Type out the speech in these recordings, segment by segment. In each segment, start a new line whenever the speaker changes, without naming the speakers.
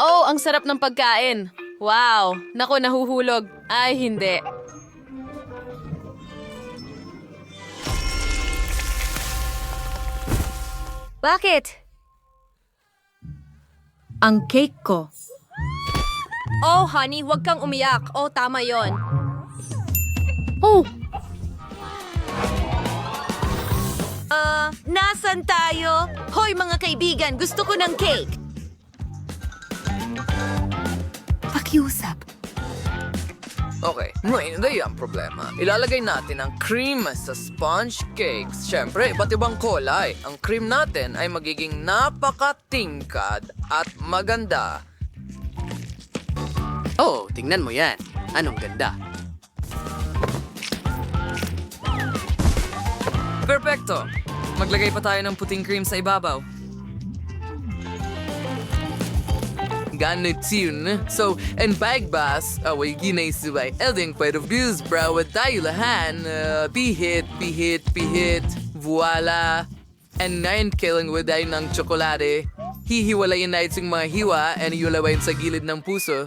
Oh, ang sarap ng pagkain. Wow, naku, nahuhulog. Ay, hindi. Bakit?
Ang cake ko.
Oh, honey, huwag kang umiyak. Oh, tama yon.
Oh,
Nasan tayo? Hoy, mga kaibigan, gusto ko ng cake.
pakiusap.
Okay, ngayon na ang problema. Ilalagay natin ang cream sa sponge cakes. Siyempre, iba't ibang kulay. Ang cream natin ay magiging napakatingkad at maganda.
Oh, tingnan mo yan. Anong ganda.
Perfecto! Maglagay pa tayo ng puting cream sa ibabaw. Ganit yun. So, en pagbas, away ginaysubay, elding point of views, bro, at tayo lahan, pihit, voila. And ngayon, kailang waday ng tsokolate. Hihiwalayin na itong mga hiwa, and iulawain sa gilid ng puso.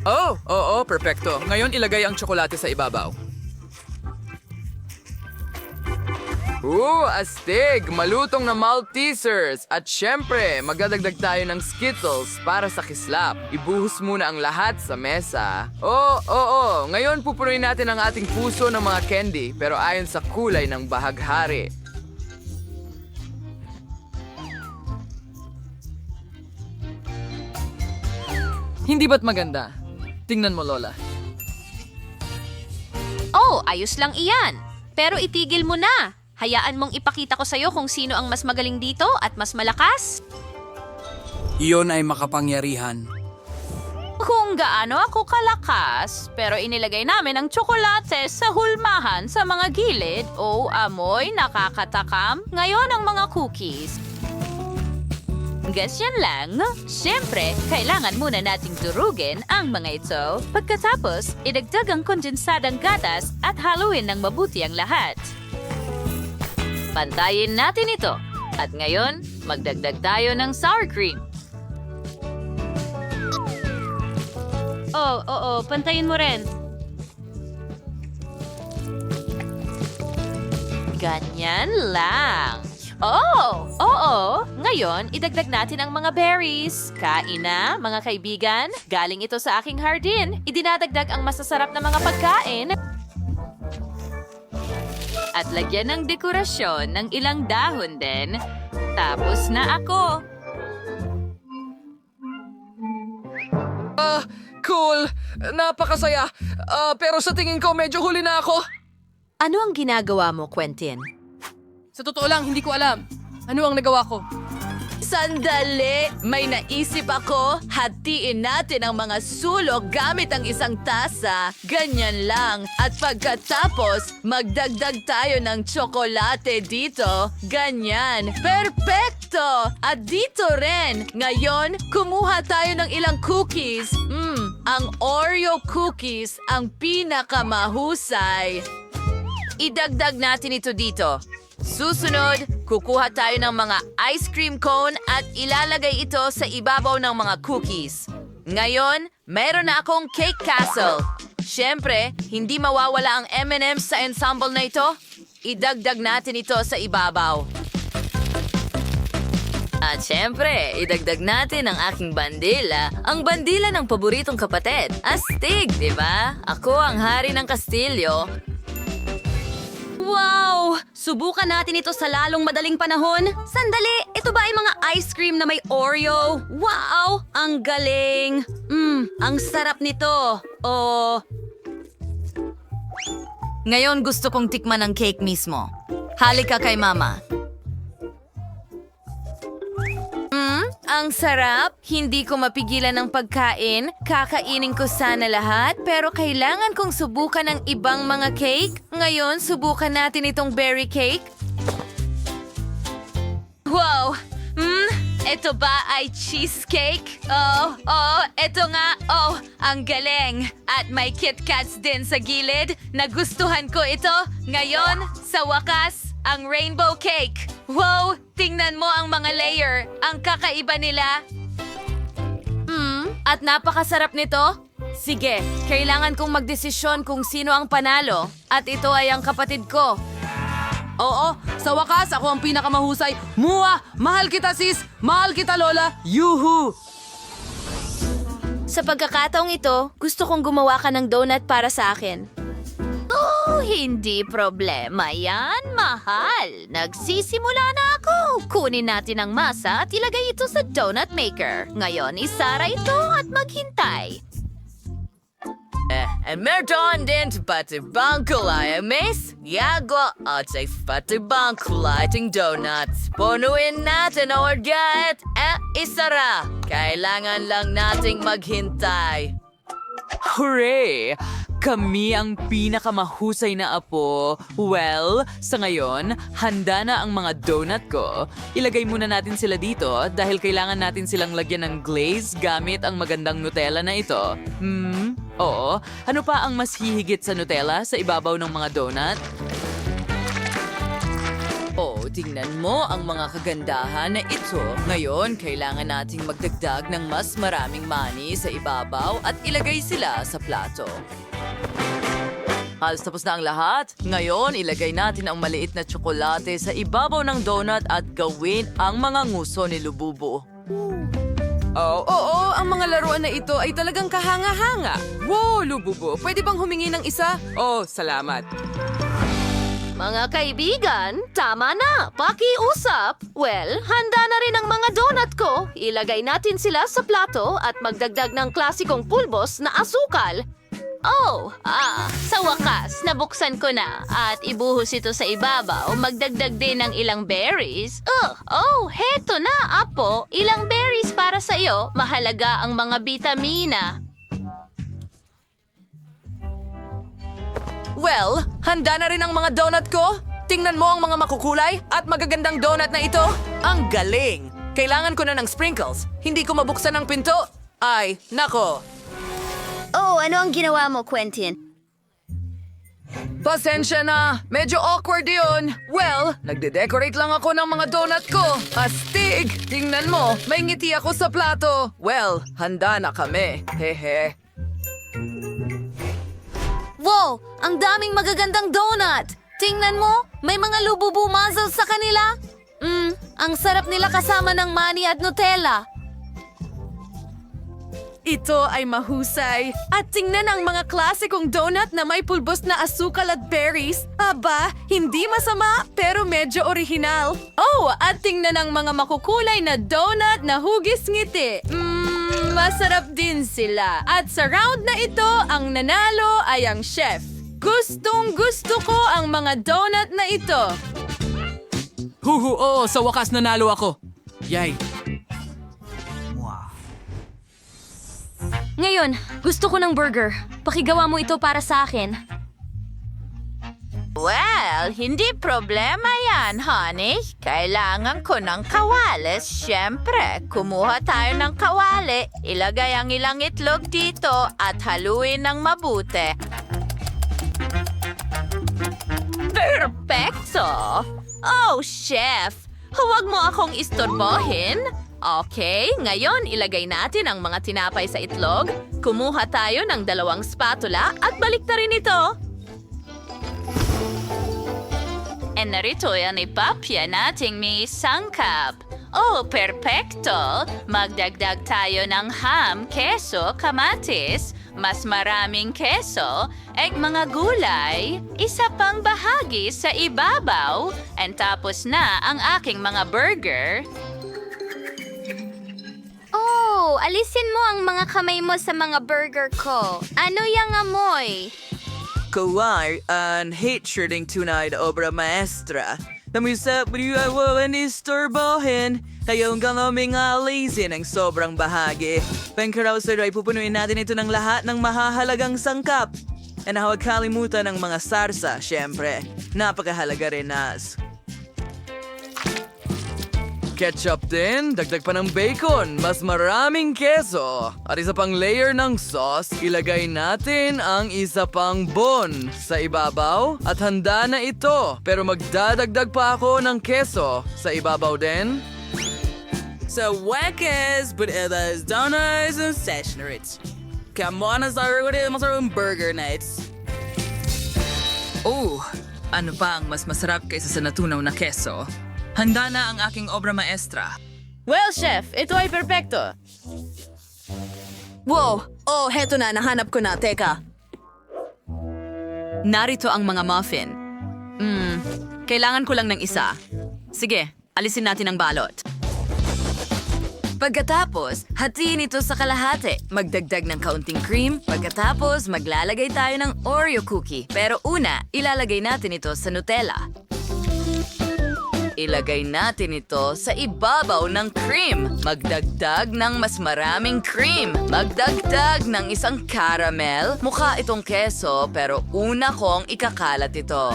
Oh, oo, perfecto. Ngayon, ilagay ang tsokolate sa ibabaw. Astig! Malutong na Maltesers! At syempre, magdadagdag tayo ng Skittles para sa kislap. Ibuhos muna ang lahat sa mesa. Oo. Ngayon pupunuin natin ang ating puso ng mga candy, pero ayon sa kulay ng bahaghari. Hindi ba't maganda? Tingnan mo, Lola.
Oh, ayos lang iyan. Pero itigil mo na. Hayaan mong ipakita ko sa'yo kung sino ang mas magaling dito at mas malakas.
Iyon ay makapangyarihan.
Kung gaano ako kalakas, pero inilagay namin ang tsokolate sa hulmahan sa mga gilid. Oh, amoy, nakakatakam. Ngayon ang mga cookies. Ganyan lang. Siyempre, kailangan muna nating durugin ang mga ito. Pagkatapos, idagdag ang kondensadang gatas at haluin ng mabuti ang lahat. Pantayin natin ito. At ngayon, magdagdag tayo ng sour cream. Oo, pantayin mo rin. Ganyan lang. Oo. Ngayon, idagdag natin ang mga berries. Kain na, mga kaibigan. Galing ito sa aking hardin. Idinadagdag ang masasarap na mga pagkain. At lagyan ng dekorasyon ng ilang dahon din. Tapos na ako.
Cool! Napakasaya! Pero sa tingin ko, medyo huli na ako.
Ano ang ginagawa mo, Quentin?
Sa totoo lang, hindi ko alam. Ano ang nagawa ko?
Sandali! May naisip ako. Hatiin natin ang mga sulok gamit ang isang tasa. Ganyan lang. At pagkatapos, magdagdag tayo ng tsokolate dito. Ganyan. Perfecto! At dito rin. Ngayon, kumuha tayo ng ilang cookies. Ang Oreo cookies ang pinakamahusay. Idagdag natin ito dito. Susunod, kukuha tayo ng mga ice cream cone at ilalagay ito sa ibabaw ng mga cookies. Ngayon, meron na akong cake castle. Siyempre, hindi mawawala ang M&M's sa ensemble na ito. Idagdag natin ito sa ibabaw. At siyempre, idagdag natin ang aking bandila. Ang bandila ng paboritong kapatid. Astig, di ba? Ako ang hari ng kastilyo.
Wow! Subukan natin ito sa lalong madaling panahon. Sandali, ito ba ay mga ice cream na may Oreo? Wow! Ang galing! Ang sarap nito. Oh.
Ngayon gusto kong tikman ang cake mismo. Halika kay Mama. Ang sarap. Hindi ko mapigilan ng pagkain. Kakainin ko sana lahat, pero kailangan kong subukan ng ibang mga cake. Ngayon, subukan natin itong berry cake. Wow! ito ba ay cheesecake? Ito nga. Oh, ang galing. At may KitKats din sa gilid. Nagustuhan ko ito. Ngayon, sa wakas, ang rainbow cake. Wow, tingnan mo ang mga layer. Ang kakaiba nila.
At napakasarap nito? Sige, kailangan kong magdesisyon kung sino ang panalo. At ito ay ang kapatid ko.
Oo, sa wakas, ako ang pinakamahusay. Mua! Mahal kita, sis! Mahal kita, Lola! Yuhu!
Sa pagkakataong ito, gusto kong gumawa ka ng donut para sa akin.
Oh, hindi problema yan, mahal. Nagsisimula na ako. Kunin natin ang masa at ilagay ito sa donut maker. Ngayon, isara ito at maghintay.
Meron din patibang kulay, miss. Yago at sa patibang kulay ting donuts. Punuin natin orget. Isara. Kailangan lang nating maghintay.
Hooray! Kami ang pinakamahusay na apo. Well, sa ngayon, handa na ang mga donut ko. Ilagay muna natin sila dito dahil kailangan natin silang lagyan ng glaze gamit ang magandang Nutella na ito. Oo. Ano pa ang mas hihigit sa Nutella sa ibabaw ng mga donut? Oh, tingnan mo ang mga kagandahan na ito. Ngayon, kailangan nating magdagdag ng mas maraming mani sa ibabaw at ilagay sila sa plato. Halos tapos na ang lahat. Ngayon, ilagay natin ang maliit na tsokolate sa ibabaw ng donut at gawin ang mga nguso ni Lububu. Oo, ang mga laruan na ito ay talagang kahanga-hanga. Wow, Lububu, pwede bang humingi ng isa? Oh, salamat.
Mga kaibigan, tama na. Pakiusap. Well, handa na rin ang mga donut ko. Ilagay natin sila sa plato at magdagdag ng klasikong pulbos na asukal. Sa wakas, nabuksan ko na at ibuhos ito sa ibabaw. Magdagdag din ng ilang berries. Heto na, apo. Ilang berries para sa iyo. Mahalaga ang mga bitamina.
Well, handa na rin ang mga donut ko. Tingnan mo ang mga makukulay at magagandang donut na ito. Ang galing! Kailangan ko na ng sprinkles. Hindi ko mabuksan ang pinto. Ay, nako.
Ano ang ginawa mo, Quentin?
Pasensya na. Medyo awkward yun. Well, nagde-decorate lang ako ng mga donut ko. Astig! Tingnan mo, may ngiti ako sa plato. Well, handa na kami. Hehe.
Wow! Ang daming magagandang donut! Tingnan mo, may mga lububu muzzle sa kanila. Ang sarap nila kasama ng mani at Nutella. Ito ay mahusay. At tingnan ang mga klasikong donut na may pulbos na asukal at berries. Aba, hindi masama pero medyo orihinal. At tingnan ang mga makukulay na donut na hugis ngiti. Masarap din sila. At sa round na ito, ang nanalo ay ang chef. Gustong gusto ko ang mga donut na ito.
Oo, sa wakas nanalo ako. Yay!
Ngayon, gusto ko ng burger. Pakigawa mo ito para sa akin.
Well, hindi problema yan, honey. Kailangan ko ng kawales, syempre. Kumuha tayo ng kawali, ilagay ang ilang itlog dito at haluin ng mabuti. Perfecto! Oh, chef! Huwag mo akong istorbohin. Okay, ngayon ilagay natin ang mga tinapay sa itlog. Kumuha tayo ng 2 spatula at baliktarin ito. And narito yan ipapya nating may sangkap. Perpekto! Magdagdag tayo ng ham, keso, kamatis, mas maraming keso, mga gulay, isa pang bahagi sa ibabaw, and tapos na ang aking mga burger.
Alisin mo ang mga kamay mo sa mga burger ko. Ano yang amoy?
Kawai an hate-shirting tunay na obra maestra. Namusap niyo ay walang istorbohin. Kayong galoming alisin ang sobrang bahagi. Pangkarausay ay pupunuin natin ito ng lahat ng mahahalagang sangkap. And huwag kalimutan ng mga sarsa, syempre. Napakahalaga rin, Nas. Ketchup din, dagdag pa ng bacon, mas maraming keso. At isa pang layer ng sauce, ilagay natin ang isa pang bun sa ibabaw at handa na ito. Pero magdadagdag pa ako ng keso sa ibabaw din.
Så wackes, but is donuts and stationaries. Kamonas are what it must are burger nights.
Oh, ano pa ang mas masarap kaysa sa natunaw na keso? Handa na ang aking obra maestra.
Well, chef, ito ay perpekto. Wow! Oh, heto na. Nahanap ko na. Teka.
Narito ang mga muffin. Kailangan ko lang ng isa. Sige, alisin natin ang balot. Pagkatapos, hatiin ito sa kalahati. Magdagdag ng kaunting cream. Pagkatapos, maglalagay tayo ng Oreo cookie. Pero una, ilalagay natin ito sa Nutella. Ilagay natin ito sa ibabaw ng cream. Magdagdag ng mas maraming cream. Magdagdag ng isang caramel. Mukha itong keso pero una kong ikakalat ito.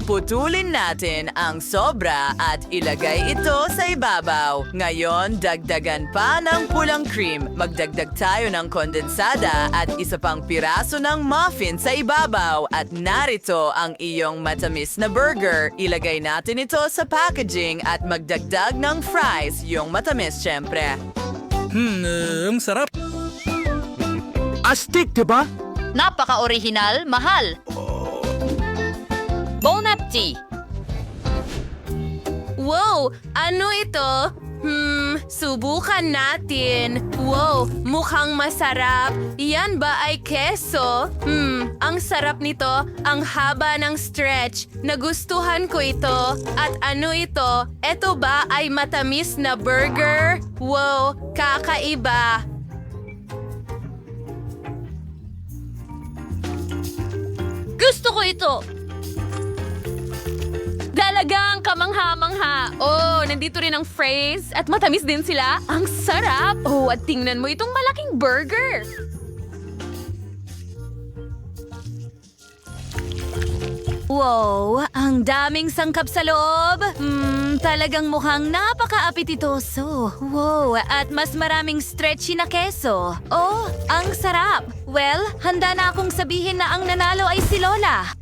Putulin natin ang sobra at ilagay ito sa ibabaw. Ngayon, dagdagan pa ng pulang cream. Magdagdag tayo ng kondensada at isa pang piraso ng muffin sa ibabaw. At narito ang iyong matamis na burger. Ilagay natin ito sa packaging at magdagdag ng fries, yung matamis syempre.
Ang sarap.
Astig, diba?
Napaka-orihinal, mahal. Bonap tea.
Wow! Ano ito? Subukan natin. Wow! Mukhang masarap. Yan ba ay keso? Ang sarap nito. Ang haba ng stretch. Nagustuhan ko ito. At ano ito? Ito ba ay matamis na burger? Wow! Kakaiba.
Gusto ko ito. Talagang kamangha-mangha. Oh, nandito rin ang phrase at matamis din sila. Ang sarap. Oh, at tingnan mo itong malaking burger.
Wow, ang daming sangkap sa loob. Talagang mukhang napaka-apetitoso. Wow, at mas maraming stretchy na keso. Oh, ang sarap. Well, handa na akong sabihin na ang nanalo ay si Lola.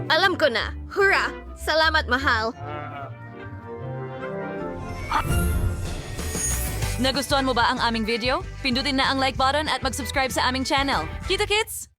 Alam ko na. Hurra! Salamat, mahal.
Nagustuhan mo ba ang aming video? Pindutin na ang like button at mag-subscribe sa aming channel. Kita kits!